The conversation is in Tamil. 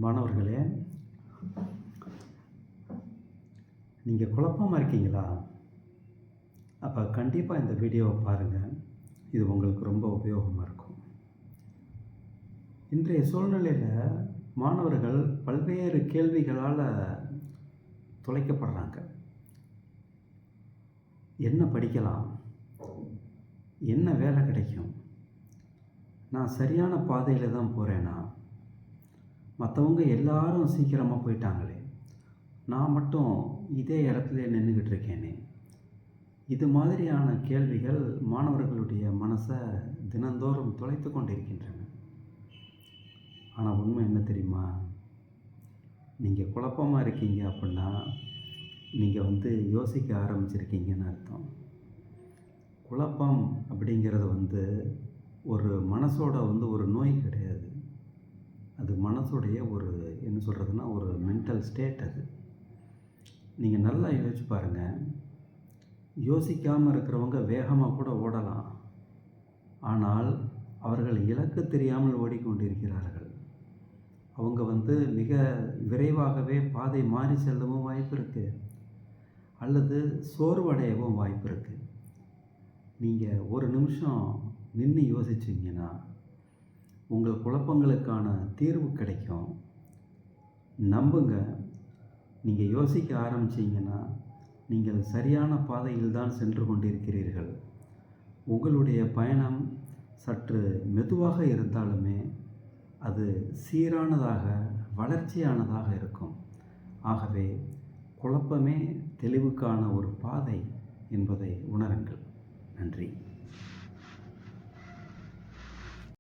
மாணவர்களே, நீங்கள் குழப்பமா இருக்கீங்களா? அப்போ கண்டிப்பாக இந்த வீடியோவை பாருங்கள். இது உங்களுக்கு ரொம்ப உபயோகமாக இருக்கும். இன்றைய சூழ்நிலையில் மாணவர்கள் பல்வேறு கேள்விகளால் தொலைக்கப்படுறாங்க. என்ன படிக்கலாம்? என்ன வேலை கிடைக்கும்? நான் சரியான பாதையில் தான் போகிறேனா? மற்றவங்க எல்லாரும் சீக்கிரமாக போயிட்டாங்களே, நான் மட்டும் இதே இடத்துல நின்றுக்கிட்டு இருக்கேனே. இது மாதிரியான கேள்விகள் மாணவர்களுடைய மனசை தினந்தோறும் தொலைத்து கொண்டிருக்கின்றன. ஆனால் உண்மை என்ன தெரியுமா? நீங்கள் குழப்பமாக இருக்கீங்க அப்படின்னா நீங்கள் யோசிக்க ஆரம்பிச்சிருக்கீங்கன்னு அர்த்தம். குழப்பம் அப்படிங்கிறது ஒரு மனசோட ஒரு நோய் கிடையாது. அது மனசுடைய ஒரு மென்டல் ஸ்டேட். அது நீங்கள் நல்லா யோசிச்சு பாருங்கள். யோசிக்காமல் இருக்கிறவங்க வேகமாக கூட ஓடலாம். ஆனால் அவர்கள் இலக்கு தெரியாமல் ஓடிக்கொண்டிருக்கிறார்கள். அவங்க மிக விரைவாகவே பாதை மாறி செல்லவும் வாய்ப்பு இருக்குது, அல்லது சோர்வடையவும் வாய்ப்பு இருக்குது. நீங்கள் ஒரு நிமிஷம் நின்று யோசிச்சிங்கன்னா உங்கள் குழப்பங்களுக்கான தீர்வு கிடைக்கும். நம்புங்க, நீங்கள் யோசிக்க ஆரம்பிச்சிங்கன்னா நீங்கள் சரியான பாதையில் தான் சென்று கொண்டிருக்கிறீர்கள். உங்களுடைய பயணம் சற்று மெதுவாக இருந்தாலுமே அது சீரானதாக, வளர்ச்சியானதாக இருக்கும். ஆகவே குழப்பமே தெளிவுக்கான ஒரு பாதை என்பதை உணருங்கள். நன்றி.